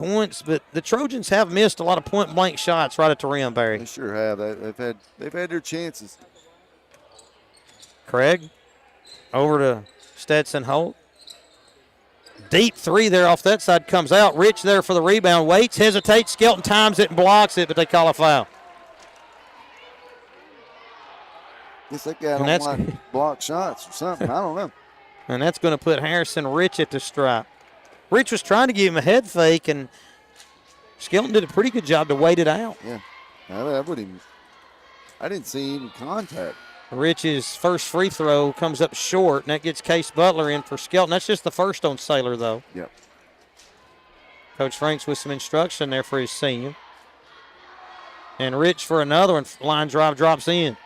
points, but the Trojans have missed a lot of point-blank shots right at the rim, Barry. They sure have. They've had their chances. Craig over to Stetson Holt. Deep three there off that side comes out. Rich there for the rebound. Waits, hesitates. Skelton times it and blocks it, but they call a foul. Guess that guy don't like block shots or something. I don't know. And that's going to put Harrison Rich at the stripe. Rich was trying to give him a head fake, and Skelton did a pretty good job to wait it out. Yeah, I didn't see any contact. Rich's first free throw comes up short, and that gets Case Butler in for Skelton. That's just the first on Saylor, though. Yep. Coach Franks with some instruction there for his senior. And Rich for another one. Line drive drops in.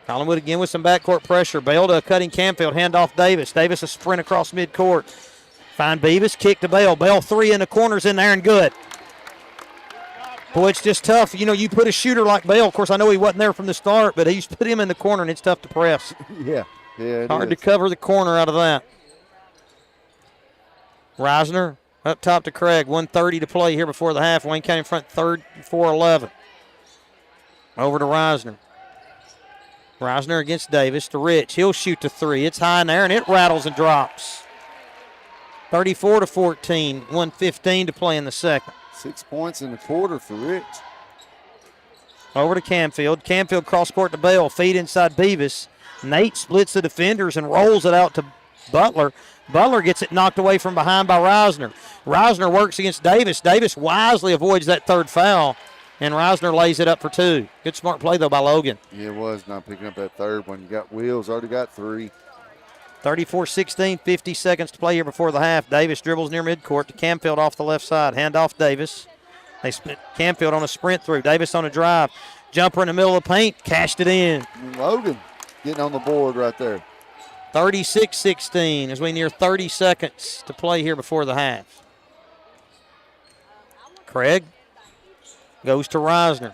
Collinwood again with some backcourt pressure. Bell to a cutting Camfield. Handoff Davis. Davis a sprint across midcourt. Find Beavis. Kick to Bell. Bell three in the corners in there and good. Boy, it's just tough. You know, you put a shooter like Bell. Of course, I know he wasn't there from the start, but he's put him in the corner, and it's tough to press. Yeah, Hard to cover the corner out of that. Reisner up top to Craig. 1:30 to play here before the half. Wayne County in front 4-11. Over to Reisner. Reisner against Davis to Rich. He'll shoot the three. It's high in there, and it rattles and drops. 34-14. 1:15 to play in the second. 6 points in the quarter for Rich. Over to Camfield. Camfield cross court to Bell. Feed inside Beavis. Nate splits the defenders and rolls it out to Butler. Butler gets it knocked away from behind by Reisner. Reisner works against Davis. Davis wisely avoids that third foul, and Reisner lays it up for two. Good smart play, though, by Logan. Yeah, it was not picking up that third one. You got Wheels, already got three. 34-16, 50 seconds to play here before the half. Davis dribbles near midcourt to Camfield off the left side. Handoff Davis. They split Camfield on a sprint through. Davis on a drive. Jumper in the middle of the paint. Cashed it in. And Logan getting on the board right there. 36-16 as we near 30 seconds to play here before the half. Craig goes to Reisner.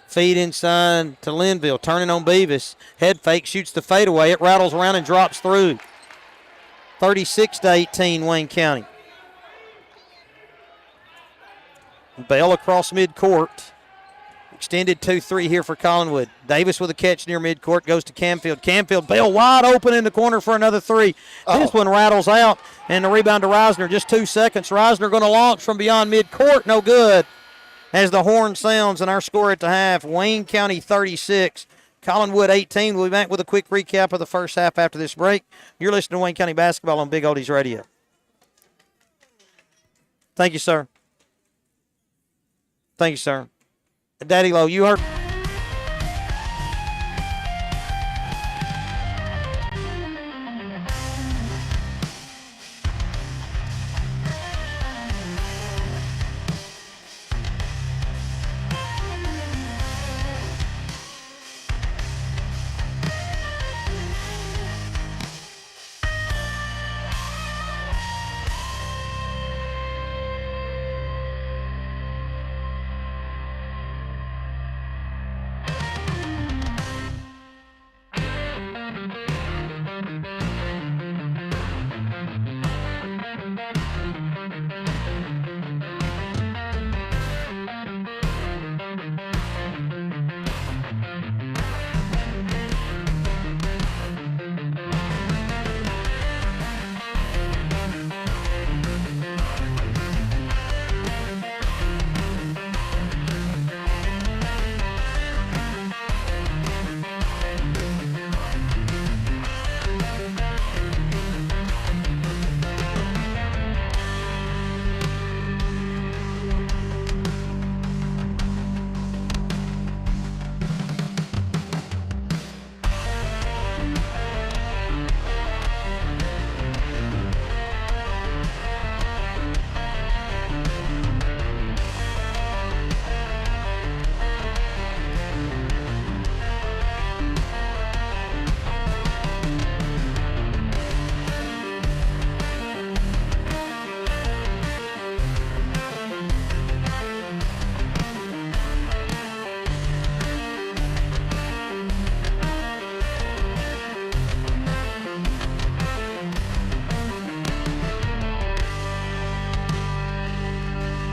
Feed inside to Linville, turning on Beavis. Head fake, shoots the fadeaway. It rattles around and drops through. 36-18, Wayne County. Bell across midcourt. Extended 2-3 here for Collinwood. Davis with a catch near midcourt, goes to Camfield. Camfield, Bell wide open in the corner for another three. This one rattles out, and the rebound to Reisner. Just 2 seconds. Reisner going to launch from beyond midcourt. No good. As the horn sounds and our score at the half, Wayne County 36, Collinwood 18. We'll be back with a quick recap of the first half after this break. You're listening to Wayne County Basketball on Big Oldies Radio. Thank you, sir. Thank you, sir. Daddy Low, you heard.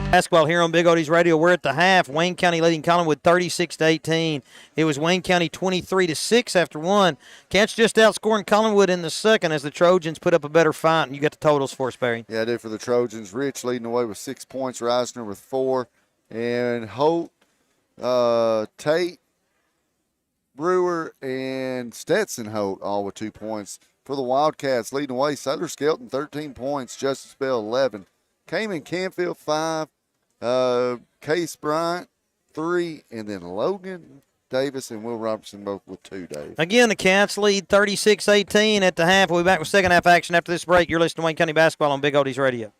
Basketball here on Big Oldies Radio. We're at the half. Wayne County leading Collinwood 36-18. It was Wayne County 23-6 after one. Cats just outscoring Collinwood in the second as the Trojans put up a better fight. And you got the totals for us, Barry. Yeah, I did for the Trojans. Rich leading the way with 6 points. Reisner with 4. And Holt, Tate, Brewer, and Stetson Holt all with 2 points. For the Wildcats leading the way, Sutter Skelton 13 points. Justice Bell 11. Cayman Canfield 5. Case Bryant 3, and then Logan Davis and Will Robertson both with 2, Dave. Again, the Cats lead 36-18 at the half. We'll be back with second half action after this break. You're listening to Wayne County Basketball on Big Oldies Radio.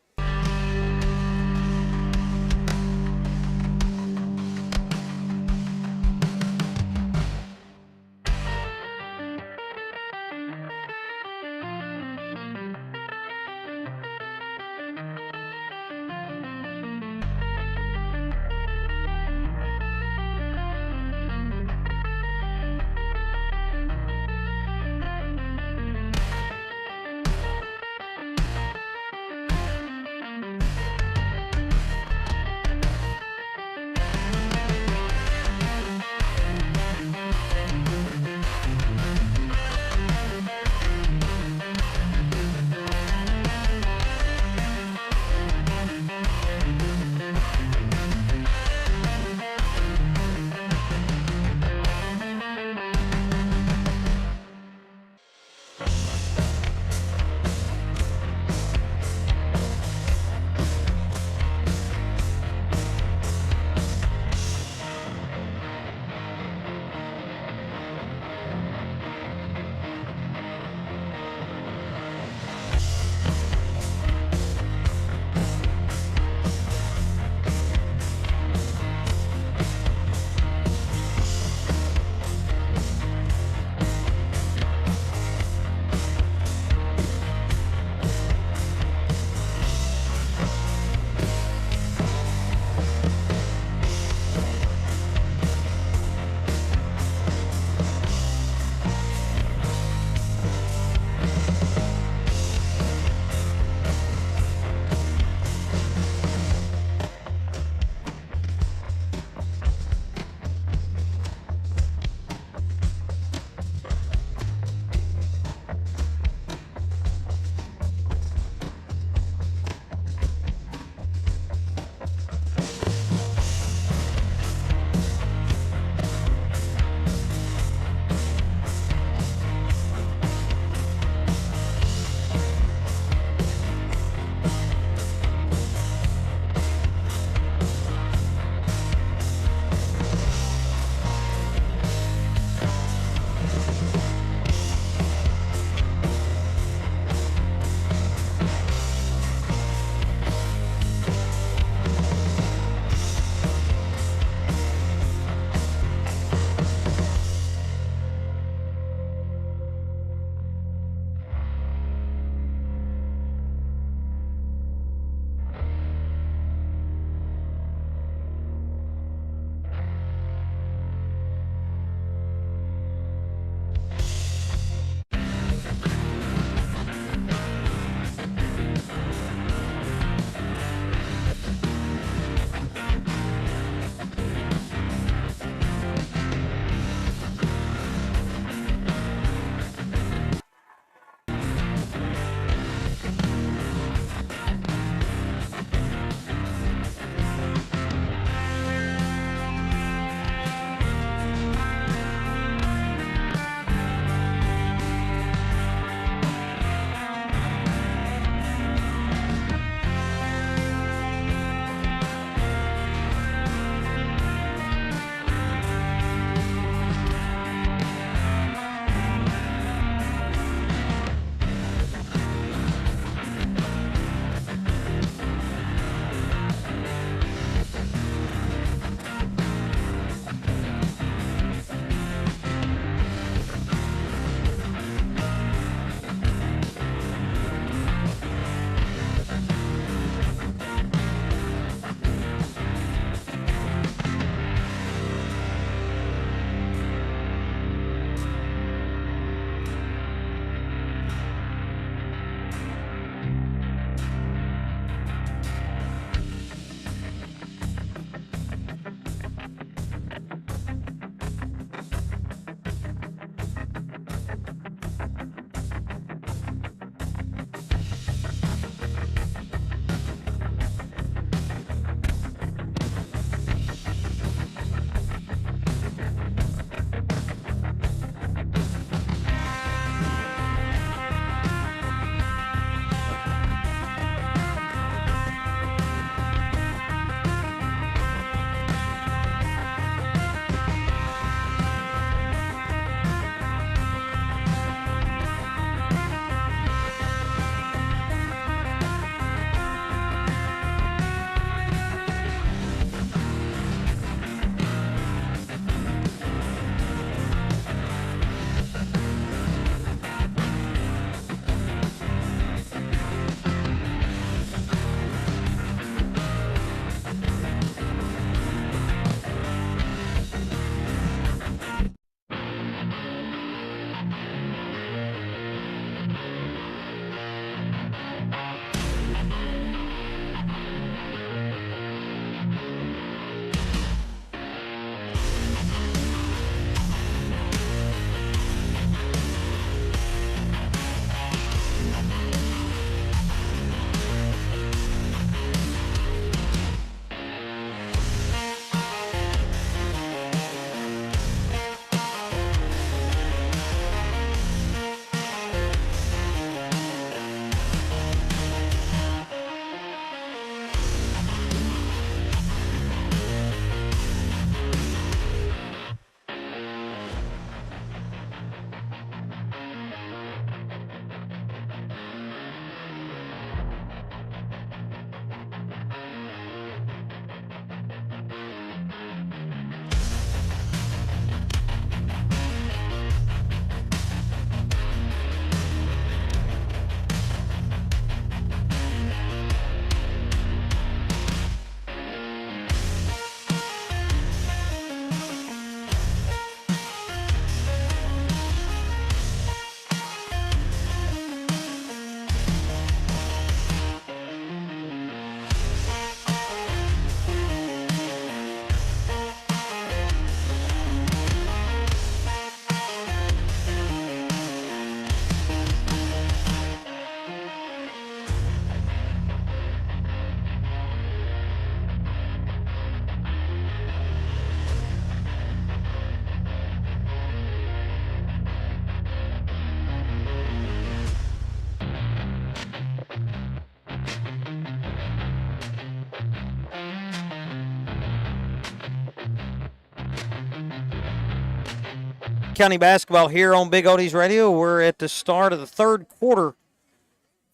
County basketball here on Big Oldies Radio. We're at the start of the third quarter.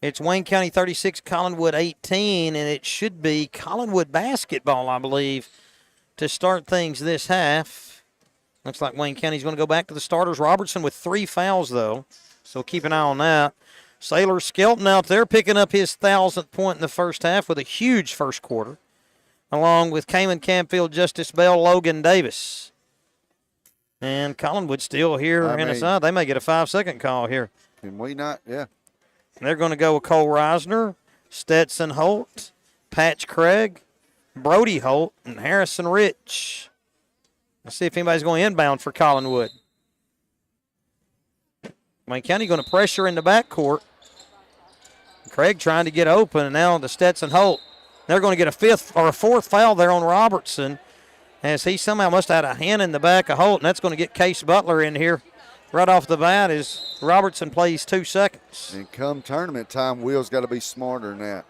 It's Wayne County 36, Collinwood 18, and it should be Collinwood basketball, I believe, to start things this half. Looks like Wayne County's going to go back to the starters. Robertson with 3 fouls, though, so keep an eye on that. Sailor Skelton out there picking up his 1,000th point in the first half with a huge first quarter, along with Cayman Camfield, Justice Bell, Logan Davis. And Collinwood still here in the side. They may get a 5-second call here. Can we not? Yeah. They're going to go with Cole Reisner, Stetson Holt, Patch Craig, Brody Holt, and Harrison Rich. Let's see if anybody's going inbound for Collinwood. Wayne County going to pressure in the backcourt. Craig trying to get open, and now to Stetson Holt. They're going to get a 5th or a 4th foul there on Robertson, as he somehow must have had a hand in the back of Holt, and that's going to get Case Butler in here right off the bat as Robertson plays 2 seconds. And come tournament time, Will's got to be smarter than that.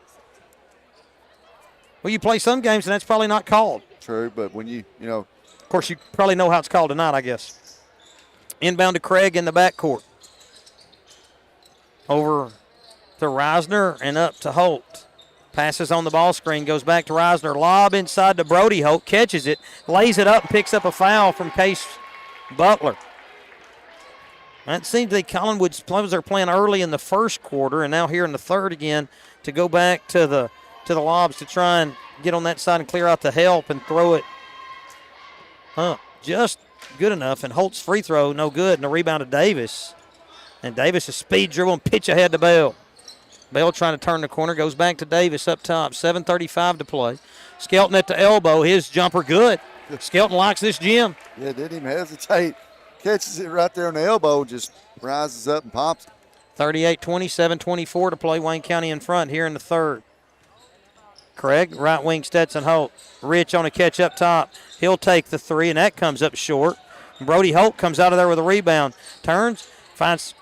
Well, you play some games, and that's probably not called. True, but when you know. Of course, you probably know how it's called tonight, I guess. Inbound to Craig in the backcourt. Over to Reisner and up to Holt. Passes on the ball screen, goes back to Reisner. Lob inside to Brody Holt, catches it, lays it up, and picks up a foul from Case Butler. It seems like Collinwood's players are playing early in the first quarter, and now here in the third again to go back to the lobs to try and get on that side and clear out the help and throw it just good enough. And Holt's free throw, no good, and a rebound to Davis. And Davis is speed dribble and pitch ahead to Bell. Bell trying to turn the corner, goes back to Davis up top. 7:35 to play. Skelton at the elbow. His jumper good. Skelton likes this gym. Yeah, didn't even hesitate. Catches it right there on the elbow, just rises up and pops it. 38-20, 7:24 to play. Wayne County in front here in the third. Craig, right wing Stetson Holt. Rich on a catch up top. He'll take the 3, and that comes up short. Brody Holt comes out of there with a rebound. Turns, finds,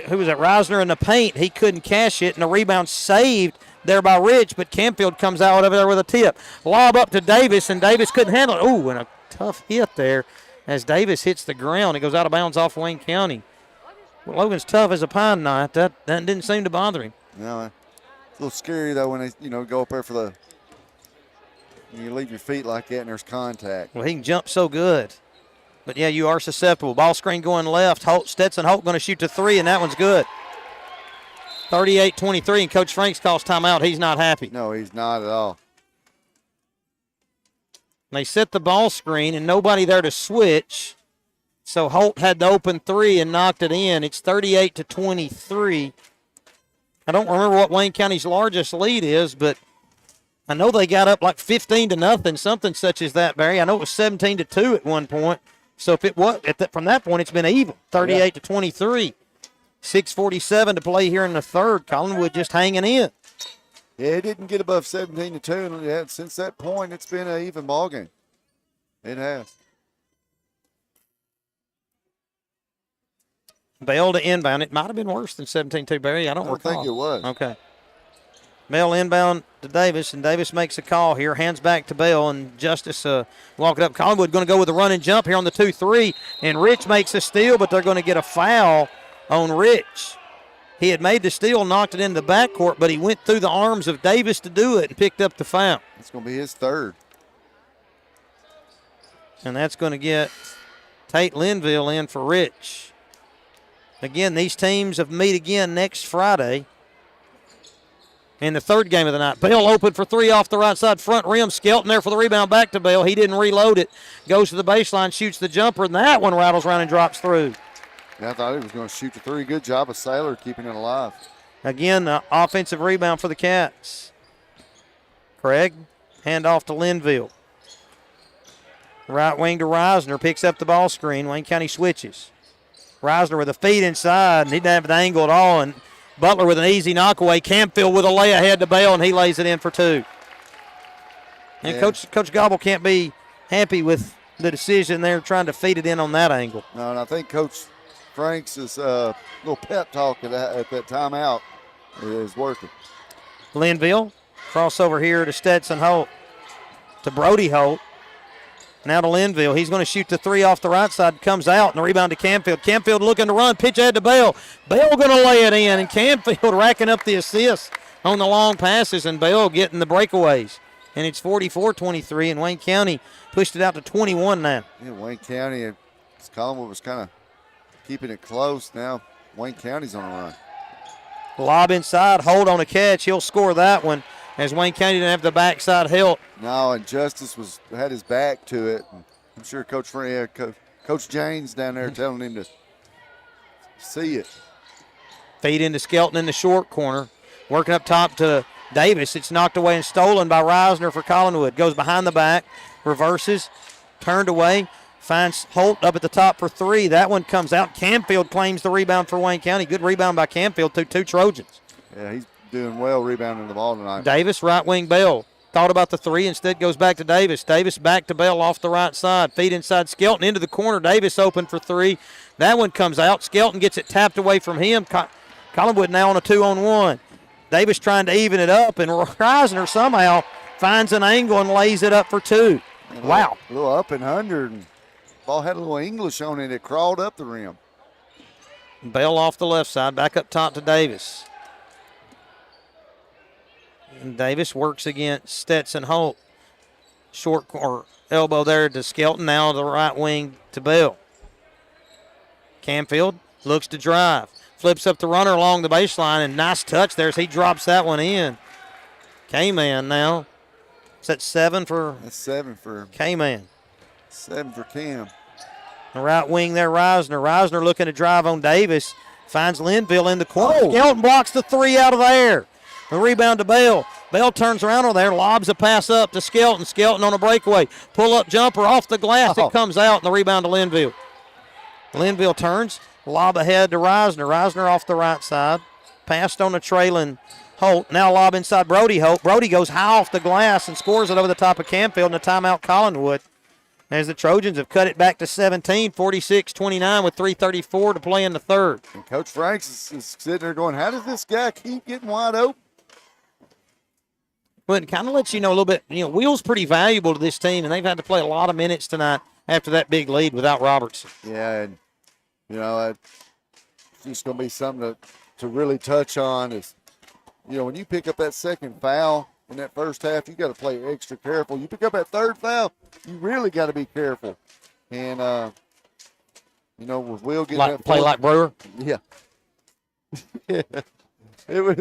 who was that, Reisner in the paint. He couldn't cash it, and the rebound saved there by Rich, but Camfield comes out over there with a tip. Lob up to Davis, and Davis couldn't handle it. Ooh, and a tough hit there as Davis hits the ground. It goes out of bounds off Wayne County. Well, Logan's tough as a pine knot. That didn't seem to bother him. No, it's a little scary, though, when they go up there for the – you leave your feet like that and there's contact. Well, he can jump so good. But, yeah, you are susceptible. Ball screen going left. Stetson Holt going to shoot the 3, and that one's good. 38-23, and Coach Franks calls timeout. He's not happy. No, he's not at all. They set the ball screen, and nobody there to switch. So Holt had the open 3 and knocked it in. It's 38-23. I don't remember what Wayne County's largest lead is, but I know they got up like 15-0, something such as that, Barry. I know it was 17-2 at one point. So if it was from that point, it's been even, 38-23. 6:47 to play here in the third. Collinwood just hanging in. Yeah, it didn't get above 17-2, and since that point, it's been an even ball game. It has. Bell to inbound. It might have been worse than 17-2, Barry. I don't recall. think it was. Okay. Bell inbound to Davis, and Davis makes a call here. Hands back to Bell, and Justice walking up. Collinwood going to go with a run and jump here on the 2-3, and Rich makes a steal, but they're going to get a foul on Rich. He had made the steal, knocked it into the backcourt, but he went through the arms of Davis to do it and picked up the foul. It's going to be his third. And that's going to get Tate Linville in for Rich. Again, these teams have meet again next Friday in the third game of the night. Bell open for 3 off the right side, front rim. Skelton there for the rebound, back to Bell. He didn't reload it. Goes to the baseline, shoots the jumper, and that one rattles around and drops through. Yeah, I thought he was going to shoot the 3. Good job of Sailor keeping it alive. Again, offensive rebound for the Cats. Craig, hand off to Linville. Right wing to Reisner, picks up the ball screen. Wayne County switches. Reisner with a feed inside, and he didn't have the angle at all, and Butler with an easy knockaway. Camfield with a lay ahead to Bell, and he lays it in for 2. And yeah. Coach Gobble can't be happy with the decision there, trying to feed it in on that angle. No, and I think Coach Franks' little pep talk at that timeout is working. Linville, crossover here to Stetson Holt, to Brody Holt. Now to Linville. He's going to shoot the three off the right side. Comes out, and the rebound to Camfield. Camfield looking to run. Pitch ahead to Bell. Bell going to lay it in, and Camfield racking up the assists on the long passes, and Bell getting the breakaways. And it's 44-23, and Wayne County pushed it out to 21 now. Yeah, Wayne County, Collinwood was kind of keeping it close. Now Wayne County's on a run. Lob inside, Holt on a catch. He'll score that one as Wayne County didn't have the backside help. No, and Justice had his back to it. And I'm sure Coach James down there telling him to see it. Feed into Skelton in the short corner. Working up top to Davis. It's knocked away and stolen by Reisner for Collinwood. Goes behind the back, reverses, turned away, finds Holt up at the top for three. That one comes out. Camfield claims the rebound for Wayne County. Good rebound by Camfield to two Trojans. Yeah, he's doing well rebounding the ball tonight. Davis, right wing Bell. Thought about the three, instead goes back to Davis. Davis back to Bell off the right side. Feed inside Skelton into the corner. Davis open for three. That one comes out. Skelton gets it tapped away from him. Collinwood now on a 2-on-1. Davis trying to even it up, and Reisner somehow finds an angle and lays it up for two. Wow. A little up and under, and ball had a little English on it. It crawled up the rim. Bell off the left side, back up top to Davis. And Davis works against Stetson Holt. Short or elbow there to Skelton, now the right wing to Bell. Camfield looks to drive. Flips up the runner along the baseline, and nice touch there as he drops that one in. K-Man now. Is that seven for? That's seven for K-Man. Seven for Cam. The right wing there, Reisner. Reisner looking to drive on Davis. Finds Linville in the corner. Skelton blocks the three out of there. The rebound to Bell. Bell turns around over there, lobs a pass up to Skelton. Skelton on a breakaway. Pull-up jumper off the glass. It comes out, and the rebound to Linville. Linville turns. Lob ahead to Reisner. Reisner off the right side. Passed on a trailing Holt. Now lob inside Brody Holt. Brody goes high off the glass and scores it over the top of Camfield, and a timeout Collinwood. As the Trojans have cut it back to 17, 46-29 with 3:34 to play in the third. And Coach Franks is sitting there going, how does this guy keep getting wide open? But it kind of lets you know a little bit, Wheel's pretty valuable to this team, and they've had to play a lot of minutes tonight after that big lead without Robertson. Yeah, and it's just going to be something to really touch on is, when you pick up that second foul in that first half, you got to play extra careful. You pick up that third foul, you really got to be careful. And, with Will getting that play like Brewer? Yeah. Yeah. It was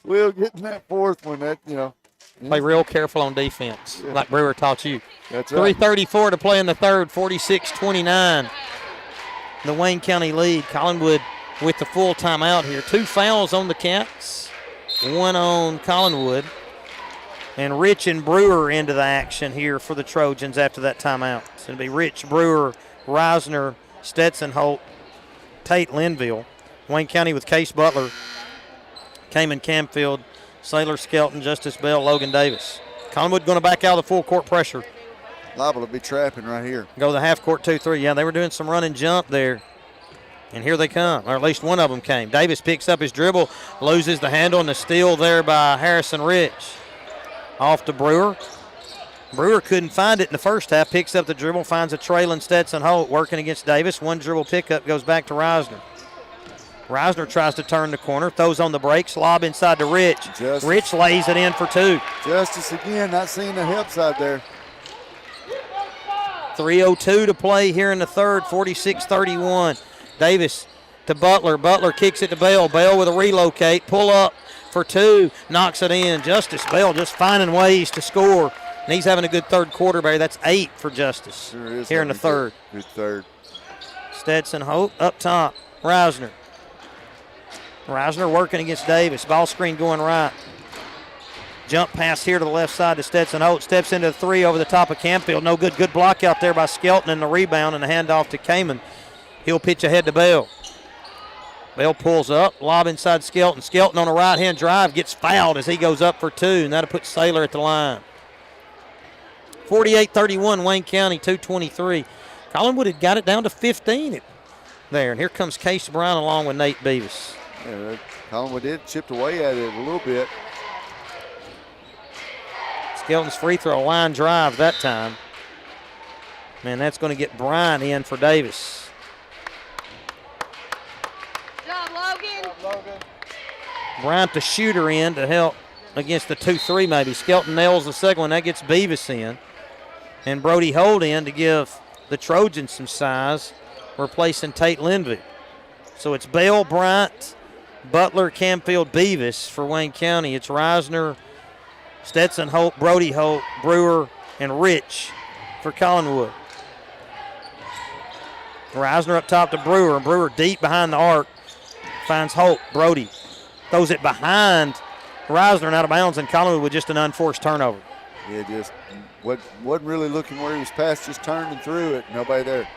Will getting that fourth one, Play real careful on defense, like Brewer taught you. That's right. 3:34 to play in the third, 46-29. The Wayne County lead. Collinwood with the full timeout here. 2 fouls on the Cats, 1 on Collinwood. And Rich and Brewer into the action here for the Trojans after that timeout. So it'll be Rich, Brewer, Reisner, Stetson Holt, Tate Linville. Wayne County with Case Butler, Cayman Camfield, Sailor Skelton, Justice Bell, Logan Davis. Collinwood going to back out of the full court pressure. Liable to be trapping right here. Go to the half court 2-3. Yeah, they were doing some run and jump there. And here they come, or at least one of them came. Davis picks up his dribble, loses the handle, and the steal there by Harrison Rich. Off to Brewer. Brewer couldn't find it in the first half. Picks up the dribble, finds a trailing Stetson Holt working against Davis. One dribble pickup goes back to Reisner. Reisner tries to turn the corner, throws on the brakes, lob inside to Rich. Justice. Rich lays it in for 2. Justice again, not seeing the help side there. 3:02 to play here in the third, 46-31. Davis to Butler. Butler kicks it to Bell. Bell with a relocate, pull up for 2, knocks it in. Justice Bell just finding ways to score. And he's having a good third quarter, Barry. That's 8 for Justice here in the third. Good third. Stetson Holt up top. Reisner working against Davis. Ball screen going right. Jump pass here to the left side to Stetson Holt. Steps into the 3 over the top of Camfield. No good. Good block out there by Skelton, and the rebound and the handoff to Kamen. He'll pitch ahead to Bell. Bell pulls up. Lob inside Skelton. Skelton on a right-hand drive gets fouled as he goes up for 2, and that'll put Sailor at the line. 48-31, Wayne County, 2:23. Collinwood had got it down to 15 there, and here comes Case Brown along with Nate Beavis. Yeah, Collinwood did chipped away at it a little bit. Skelton's free throw line drive that time. And that's going to get Bryant in for Davis. Good job, Logan. Bryant the shooter in to help against the 2-3 maybe. Skelton nails the second one. That gets Beavis in. And Brody Holt in to give the Trojans some size, replacing Tate Linvey. So it's Bell, Bryant, Butler, Camfield, Beavis for Wayne County. It's Reisner, Stetson Holt, Brody Holt, Brewer, and Rich for Collinwood. Reisner up top to Brewer. Brewer deep behind the arc. Finds Holt. Brody throws it behind Reisner and out of bounds, and Collinwood with just an unforced turnover. Yeah, just wasn't really looking where he was passed, just turned and threw it. Nobody there.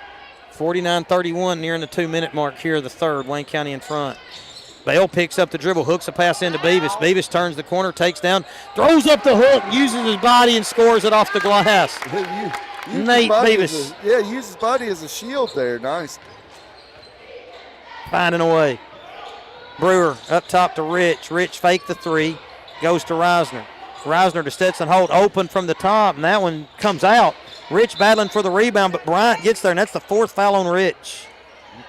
49-31 nearing the 2-minute mark here of the third. Wayne County in front. Bale picks up the dribble, hooks a pass into Beavis. Beavis turns the corner, takes down, throws up the hook, uses his body and scores it off the glass. Nate Beavis. Use his body as a shield there. Nice. Finding a way. Brewer up top to Rich. Rich faked the three, goes to Reisner. Reisner to Stetson Holt, open from the top, and that one comes out. Rich battling for the rebound, but Bryant gets there, and that's the fourth foul on Rich.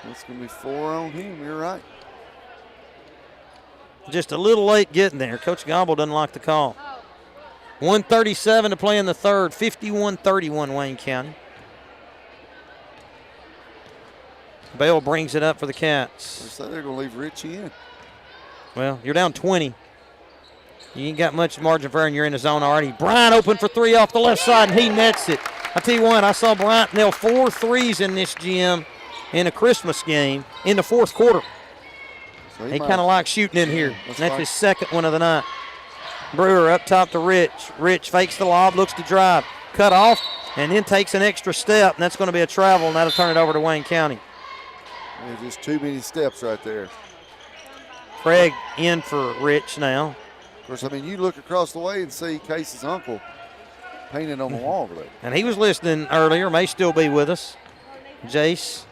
That's going to be 4 on him. You're right. Just a little late getting there. Coach Gobble doesn't like the call. 1:37 to play in the third. 51-31 Wayne County. Bale brings it up for the Cats. So they're going to leave Rich in. Well, you're down 20. You ain't got much margin for error, and you're in the zone already. Bryant open for three off the left side, and he nets it. I tell you what, I saw Bryant nail 4 threes in this gym in a Christmas game in the fourth quarter. So he kind of likes shooting in here. That's his second one of the night. Brewer up top to Rich. Rich fakes the lob, looks to drive. Cut off, and then takes an extra step, and that's going to be a travel, and that'll turn it over to Wayne County. There's just too many steps right there. Craig in for Rich now. Of course, I mean, you look across the way and see Casey's uncle painted on the wall over there. And he was listening earlier, may still be with us. Jace.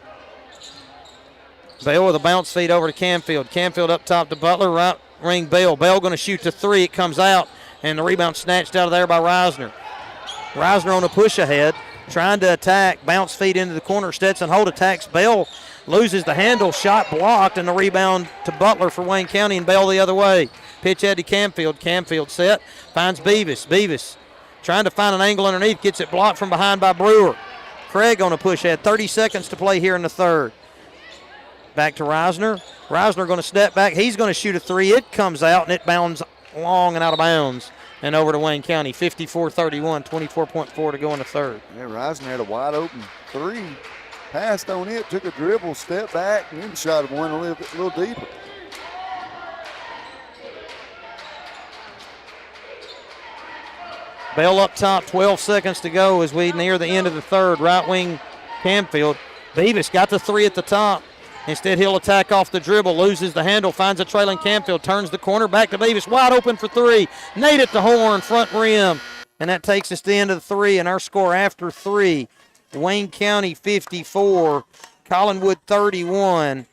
Bale with a bounce feed over to Camfield. Camfield up top to Butler, right wing Bale. Bale going to shoot to three. It comes out, and the rebound snatched out of there by Reisner. Reisner on a push ahead, trying to attack. Bounce feed into the corner. Stetson Holt attacks. Bale loses the handle. Shot blocked, and the rebound to Butler for Wayne County, and Bale the other way. Pitch head to Camfield. Camfield set. Finds Beavis. Beavis trying to find an angle underneath. Gets it blocked from behind by Brewer. Craig on a push ahead. 30 seconds to play here in the third. Back to Reisner. Reisner going to step back. He's going to shoot a three. It comes out, and it bounds long and out of bounds. And over to Wayne County. 54-31. 24.4 to go in the third. Yeah, Reisner had a wide open three. Passed on it, took a dribble, stepped back, and then shot one a little deeper. Bell up top, 12 seconds to go as we near the end of the third. Right wing Camfield. Beavis got the three at the top. Instead, he'll attack off the dribble, loses the handle, finds a trailing Camfield, turns the corner, back to Beavis, wide open for three. Nate at the horn, front rim. And that takes us to the end of the three, and our score after three, Wayne County 54, Collinwood 31.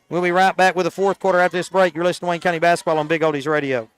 We'll be right back with the fourth quarter after this break. You're listening to Wayne County Basketball on Big Oldies Radio.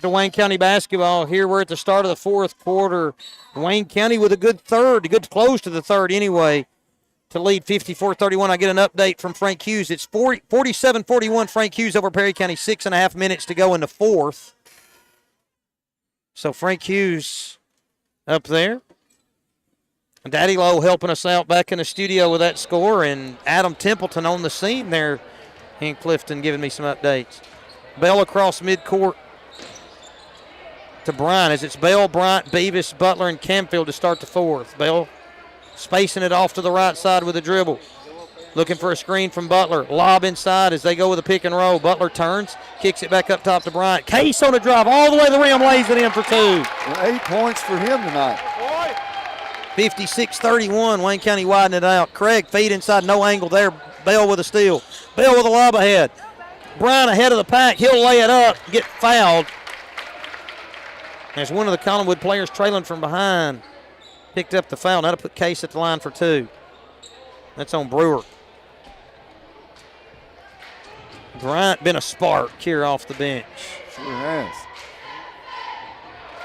To Wayne County basketball. Here we're at the start of the fourth quarter. Wayne County with a good third, a good close to the third anyway, to lead 54-31. I get an update from Frank Hughes. It's 47-41 Frank Hughes over Perry County. 6.5 minutes to go in the fourth. So Frank Hughes up there. Daddy Lowe helping us out back in the studio with that score, and Adam Templeton on the scene there in Clifton giving me some updates. Bell across midcourt to Bryant as it's Bell, Bryant, Beavis, Butler, and Camfield to start the fourth. Bell spacing it off to the right side with a dribble. Looking for a screen from Butler. Lob inside as they go with a pick and roll. Butler turns, kicks it back up top to Bryant. Case on a drive all the way to the rim, lays it in for 2. And 8 points for him tonight. 56-31, Wayne County widening it out. Craig feed inside, no angle there. Bell with a steal. Bell with a lob ahead. Bryant ahead of the pack. He'll lay it up, get fouled. As one of the Collinwood players trailing from behind picked up the foul. Now to put Case at the line for 2. That's on Brewer. Bryant been a spark here off the bench. Sure has.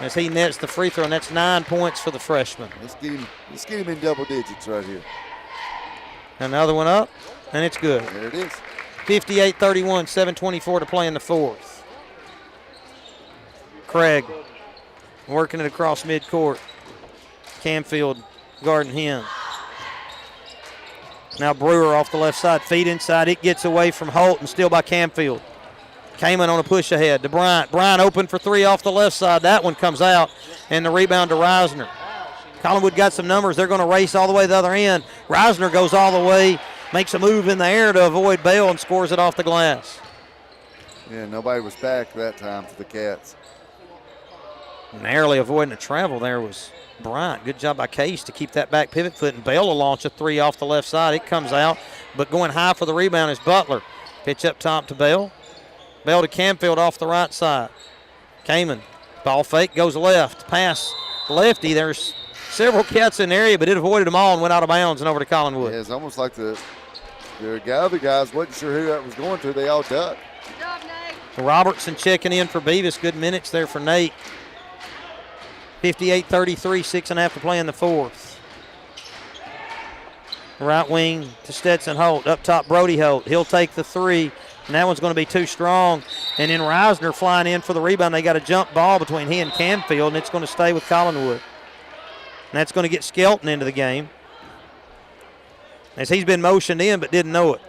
As he nets the free throw, and that's 9 points for the freshman. Let's get him in double digits right here. Another one up, and it's good. There it is. 58-31, 7:24 to play in the 4th. Craig working it across midcourt. Camfield guarding him. Now Brewer off the left side, feed inside. It gets away from Holt and still by Camfield. Kamen on a push ahead to Bryant. Bryant open for 3 off the left side. That one comes out, and the rebound to Reisner. Collinwood got some numbers. They're going to race all the way to the other end. Reisner goes all the way, makes a move in the air to avoid Bell and scores it off the glass. Yeah, nobody was back that time for the Cats. Narrowly avoiding the travel there was Bryant. Good job by Case to keep that back pivot foot, and Bell will launch a 3 off the left side. It comes out, but going high for the rebound is Butler. Pitch up top to Bell. Bell to Camfield off the right side. Kamen, ball fake, goes left. Pass lefty. There's several Cats in the area, but it avoided them all and went out of bounds and over to Collinwood. Yeah, it's almost like the other guys wasn't sure who that was going to. They all ducked. Good job, Nate. Robertson checking in for Beavis. Good minutes there for Nate. 58-33, 6.5 to play in the 4th. Right wing to Stetson Holt. Up top, Brody Holt. He'll take the 3, and that one's going to be too strong. And then Reisner flying in for the rebound. They got a jump ball between he and Camfield, and it's going to stay with Collinwood. And that's going to get Skelton into the game, as he's been motioned in but didn't know it.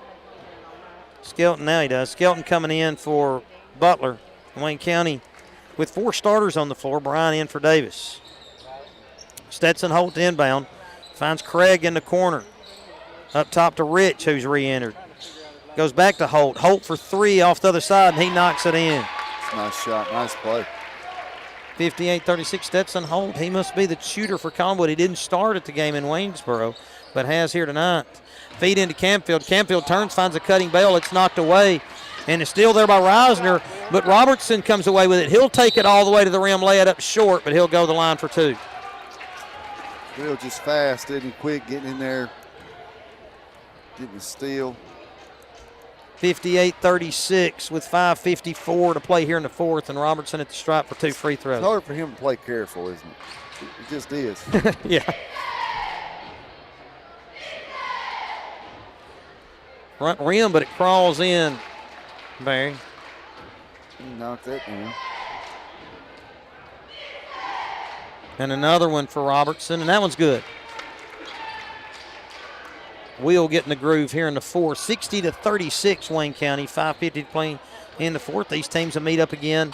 Skelton, now he does. Skelton coming in for Butler. Wayne County with 4 starters on the floor. Brian in for Davis. Stetson Holt inbound. Finds Craig in the corner. Up top to Rich, who's re-entered. Goes back to Holt. Holt for 3 off the other side, and he knocks it in. It's a nice shot, nice play. 58-36, Stetson Holt. He must be the shooter for Collinwood. He didn't start at the game in Waynesboro, but has here tonight. Feed into Camfield. Camfield turns, finds a cutting Bell. It's knocked away, and it's still there by Reisner, but Robertson comes away with it. He'll take it all the way to the rim, lay it up short, but he'll go the line for 2. Real just fast, isn't he? Quick getting in there, getting the steal. 58-36 with 5:54 to play here in the 4th, and Robertson at the stripe for 2 free throws. It's hard for him to play careful, isn't it? It just is. Yeah. Front rim, but it crawls in, Barry. He knocked that down. And another one for Robertson, and that one's good. Wheel getting the groove here in the 4th. 60-36, Wayne County. 5:50 to play in the 4th. These teams will meet up again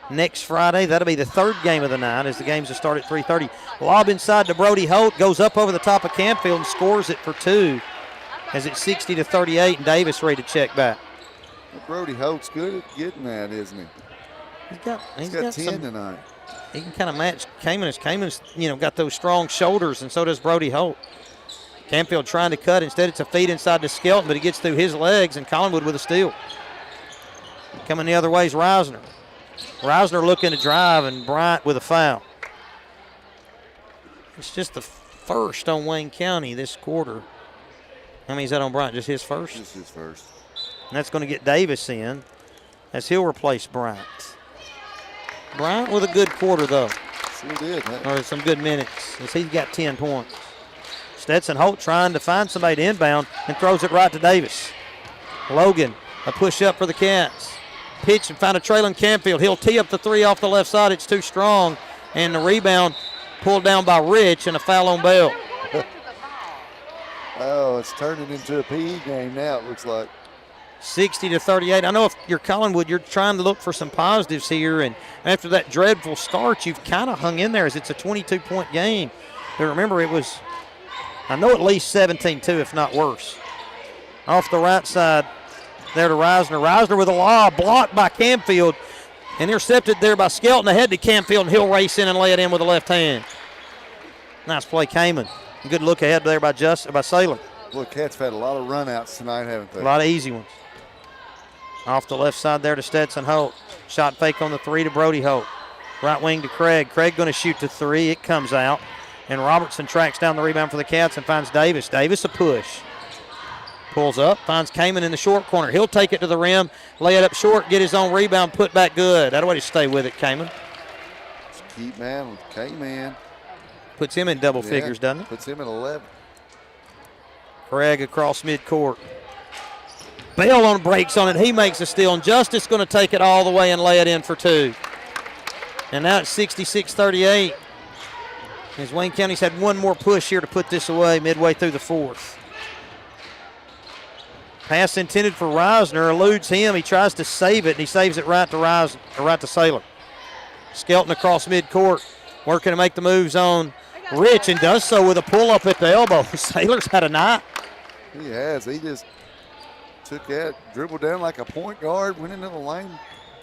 next Friday. That'll be the 3rd game of the night as the games will start at 3:30. Lob inside to Brody Holt. Goes up over the top of Camfield and scores it for 2. As it's 60-38, and Davis ready to check back. Well, Brody Holt's good at getting that, isn't he? He's got 10 some, tonight. He can kind of match Kamen. Kamen's, got those strong shoulders, and so does Brody Holt. Camfield trying to cut. Instead, it's a feed inside to Skelton, but he gets through his legs, and Collinwood with a steal. Coming the other way is Reisner. Reisner looking to drive, and Bryant with a foul. It's just the first on Wayne County this quarter. How many is that on Bryant? Just his first? Just his first. And that's going to get Davis in as he'll replace Bryant. Bryant with a good quarter, though. Sure did. Or some good minutes as he's got 10 points. Stetson Holt trying to find somebody to inbound and throws it right to Davis. Logan, a push up for the Cats. Pitch and find a trailing Camfield. He'll tee up the 3 off the left side. It's too strong. And the rebound pulled down by Rich and a foul on Bell. Oh, it's turning into a PE game now, it looks like. 60-38. I know if you're Collinwood, you're trying to look for some positives here. And after that dreadful start, you've kind of hung in there as it's a 22-point game. But remember, it was, I know, at least 17-2, if not worse. Off the right side there to Reisner. Reisner with a lob, blocked by Camfield. Intercepted there by Skelton. Ahead to Camfield, and he'll race in and lay it in with the left hand. Nice play, Kamen. Good look ahead there by Saylor. Look, Cats have had a lot of runouts tonight, haven't they? A lot of easy ones. Off the left side there to Stetson Holt. Shot fake on the three to Brody Holt. Right wing to Craig. Craig going to shoot the three. It comes out. And Robertson tracks down the rebound for the Cats and finds Davis. Davis a push. Pulls up, finds Kamen in the short corner. He'll take it to the rim, lay it up short, get his own rebound, put back good. That way to stay with it, Kamen. Keep man with K-Man. Puts him in double figures, doesn't it? Puts him at 11. Craig across midcourt. Bell on breaks on it. He makes a steal, and Justice going to take it all the way and lay it in for two. And now it's 66-38. As Wayne County's had one more push here to put this away midway through the fourth. Pass intended for Reisner, eludes him. He tries to save it, and he saves it right to Reisner, or right to Saylor. Skelton across midcourt, working to make the moves on Rich, and does so with a pull-up at the elbow. Saylor's had a night. He has. He just took that, dribbled down like a point guard, went into the lane,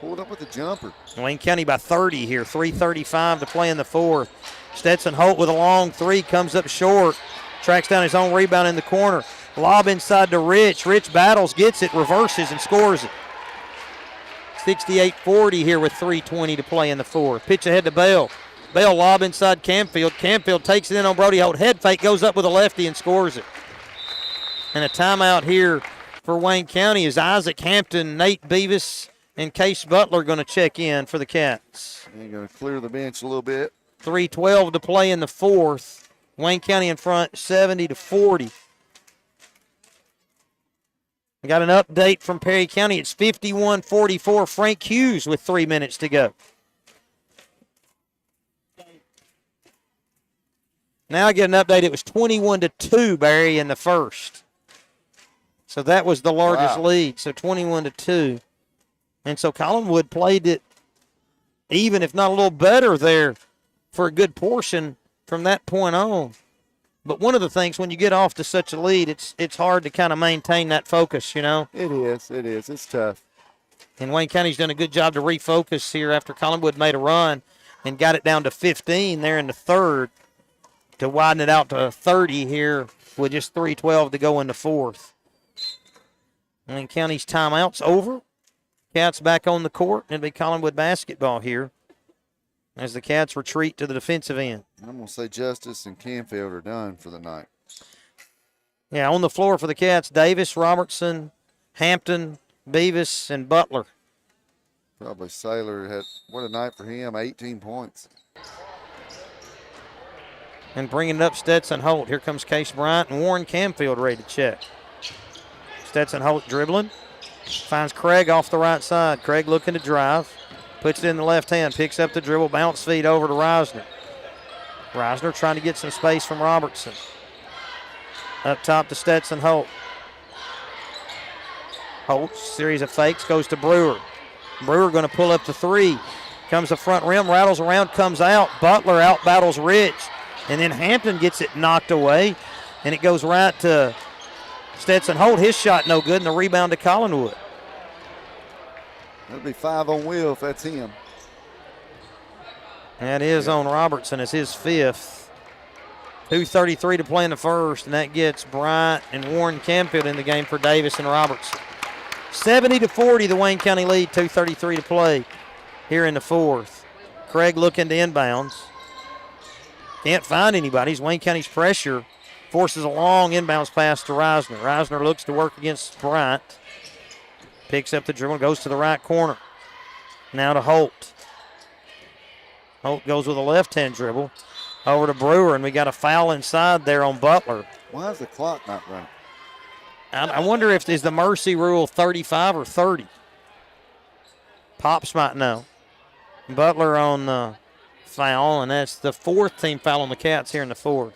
pulled up with a jumper. Wayne County by 30 here, 3:35 to play in the fourth. Stetson Holt with a long three, comes up short, tracks down his own rebound in the corner. Lob inside to Rich. Rich battles, gets it, reverses, and scores it. 68-40 here with 3:20 to play in the fourth. Pitch ahead to Bell. Bell lob inside Camfield. Camfield takes it in on Brody Holt. Head fake, goes up with a lefty and scores it. And a timeout here for Wayne County is Isaac Hampton, Nate Beavis, and Case Butler going to check in for the Cats. They're going to clear the bench a little bit. 3:12 to play in the fourth. Wayne County in front, 70-40. We got an update from Perry County. It's 51-44. Frank Hughes with 3 minutes to go. Now I get an update. It was 21-2, Barry, in the first. So that was the largest lead. So 21-2. And so Collinwood played it even, if not a little better there for a good portion from that point on. But one of the things, when you get off to such a lead, it's hard to kind of maintain that focus, you know. It is. It's tough. And Wayne County's done a good job to refocus here after Collinwood made a run and got it down to 15 there in the third to widen it out to 30 here with just 3:12 to go in the fourth. Wayne County's timeout's over. Cats back on the court, and it'll be Collinwood basketball here as the Cats retreat to the defensive end. I'm going to say Justice and Camfield are done for the night. Yeah, on the floor for the Cats, Davis, Robertson, Hampton, Beavis, and Butler. Probably Saylor had, what a night for him, 18 points. And bringing it up, Stetson Holt. Here comes Case Bryant and Warren Camfield ready to check. Stetson Holt dribbling. Finds Craig off the right side. Craig looking to drive. Puts it in the left hand. Picks up the dribble. Bounce feed over to Reisner. Reisner trying to get some space from Robertson. Up top to Stetson Holt. Holt, series of fakes, goes to Brewer. Brewer going to pull up the three. Comes the front rim, rattles around, comes out. Butler out battles Rich. And then Hampton gets it knocked away. And it goes right to Stetson Holt. His shot no good, and the rebound to Collinwood. That'll be 5 on Will if that's him. That is on Robertson. It's his fifth. 2:33 to play in the first, and that gets Bryant and Warren Camfield in the game for Davis and Robertson. 70-40, the Wayne County lead. 2:33 to play here in the fourth. Craig looking to inbounds. Can't find anybody. Wayne County's pressure forces a long inbounds pass to Reisner. Reisner looks to work against Bryant. Picks up the dribble, goes to the right corner. Now to Holt. Holt goes with a left-hand dribble over to Brewer, and we got a foul inside there on Butler. Why is the clock not running? I wonder if is the mercy rule 35 or 30. Pops might know. Butler on the foul, and that's the fourth team foul on the Cats here in the fourth.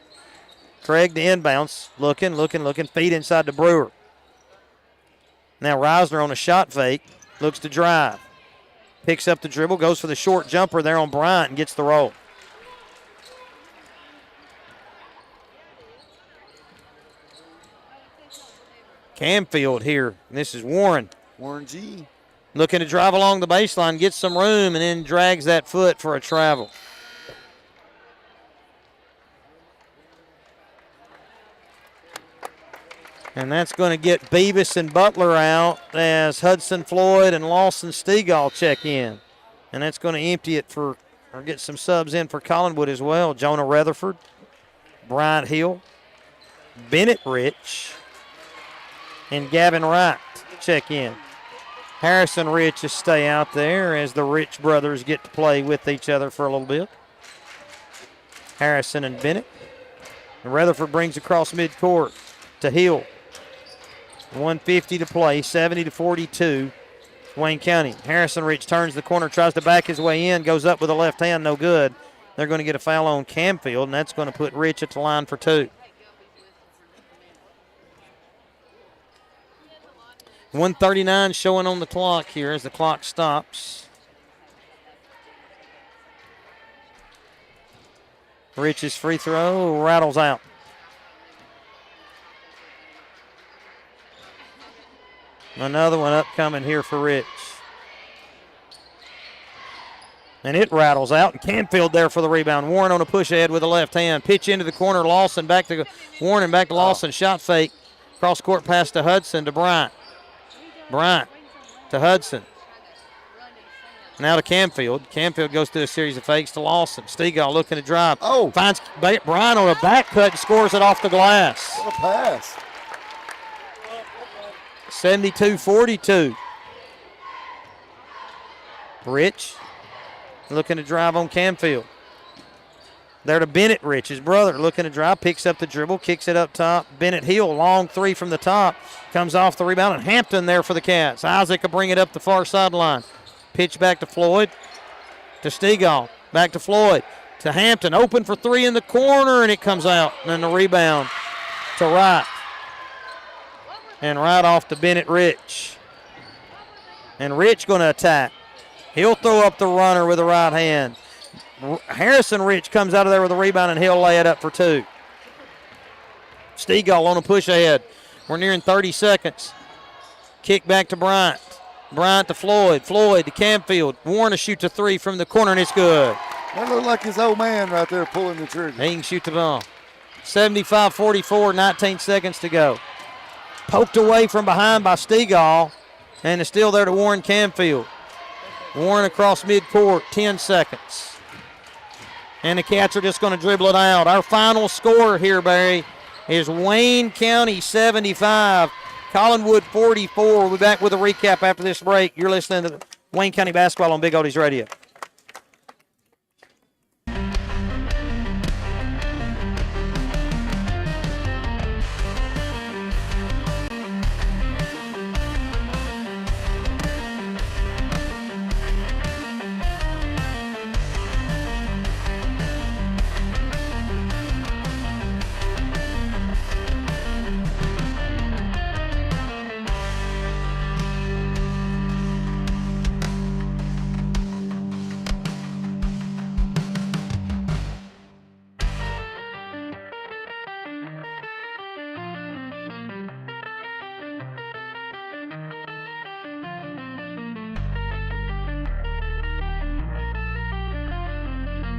Craig the inbounds, looking, feed inside to Brewer. Now Reisner on a shot fake, looks to drive. Picks up the dribble, goes for the short jumper there on Bryant and gets the roll. Camfield here. This is Warren. Warren G. Looking to drive along the baseline, gets some room, and then drags that foot for a travel. And that's going to get Beavis and Butler out as Hudson Floyd and Lawson Stegall check in. And that's going to empty it or get some subs in for Collinwood as well. Jonah Rutherford, Bryant Hill, Bennett Rich, and Gavin Wright check in. Harrison Rich is stay out there as the Rich brothers get to play with each other for a little bit. Harrison and Bennett. And Rutherford brings across midcourt to Hill. 150 to play, 70-42, Wayne County. Harrison Rich turns the corner, tries to back his way in, goes up with a left hand, no good. They're going to get a foul on Camfield, and that's going to put Rich at the line for 2. 1:39 showing on the clock here as the clock stops. Rich's free throw rattles out. Another one upcoming here for Rich. And it rattles out, and Camfield there for the rebound. Warren on a push ahead with the left hand. Pitch into the corner, Lawson back to Warren and back to Lawson. Shot fake, cross court pass to Hudson to Bryant. Bryant to Hudson. Now to Camfield. Camfield goes through a series of fakes to Lawson. Stegall looking to drive. Finds Bryant on a back cut and scores it off the glass. What a pass. 72-42. Rich looking to drive on Camfield. There to Bennett Rich, his brother, looking to drive, picks up the dribble, kicks it up top. Bennett Hill, long three from the top, comes off the rebound, and Hampton there for the Cats. Isaac will bring it up the far sideline. Pitch back to Floyd, to Stegall, back to Floyd, to Hampton, open for 3 in the corner, and it comes out. And then the rebound to Wright. And right off to Bennett Rich. And Rich going to attack. He'll throw up the runner with the right hand. Harrison Rich comes out of there with a rebound, and he'll lay it up for 2. Stegall on a push ahead. We're nearing 30 seconds. Kick back to Bryant. Bryant to Floyd. Floyd to Camfield. Warren to shoot to 3 from the corner, and it's good. That looked like his old man right there pulling the trigger. He can shoot the ball. 75-44, 19 seconds to go. Poked away from behind by Stegall, and it's still there to Warren Camfield. Warren across midcourt, 10 seconds. And the Cats are just going to dribble it out. Our final score here, Barry, is Wayne County 75, Collinwood 44. We'll be back with a recap after this break. You're listening to Wayne County Basketball on Big Oldies Radio.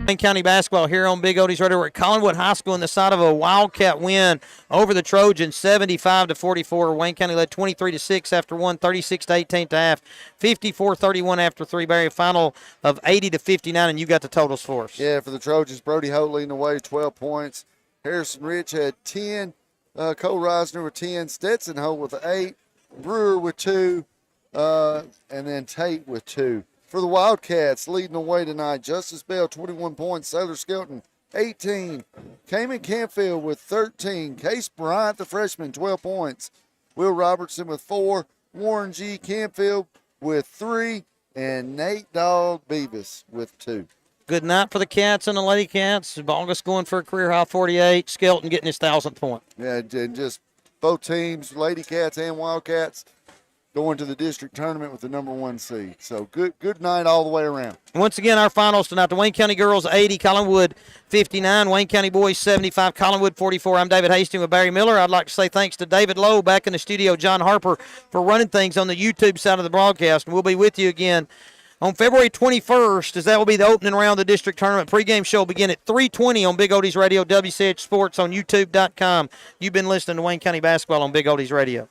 Wayne County basketball here on Big Oldies Radio. We're at Collinwood High School in the side of a Wildcat win over the Trojans, 75-44. Wayne County led 23-6 after 1, 36-18 at half, 54-31 after 3. Barry, a final of 80-59, and you got the totals for us. Yeah, for the Trojans, Brody Holt leading the way, 12 points. Harrison Rich had 10. Cole Reisner with 10. Stetson Holt with 8. Brewer with 2. And then Tate with 2. For the Wildcats, leading the way tonight, Justice Bell, 21 points. Sailor Skelton, 18. Cayman Camfield with 13. Case Bryant, the freshman, 12 points. Will Robertson with 4. Warren G. Camfield with 3. And Nate Dog Beavis with 2. Good night for the Cats and the Lady Cats. August going for a career high 48. Skelton getting his 1,000th point. Yeah, and just both teams, Lady Cats and Wildcats, going to the district tournament with the number 1 seed. So good night all the way around. Once again, our finals tonight, the Wayne County girls 80, Collinwood 59, Wayne County boys 75, Collinwood 44. I'm David Hastings with Barry Miller. I'd like to say thanks to David Lowe back in the studio, John Harper for running things on the YouTube side of the broadcast. And we'll be with you again on February 21st, as that will be the opening round of the district tournament. Pregame show will begin at 3:20 on Big Oldies Radio, WCHS Sports on YouTube.com. You've been listening to Wayne County basketball on Big Oldies Radio.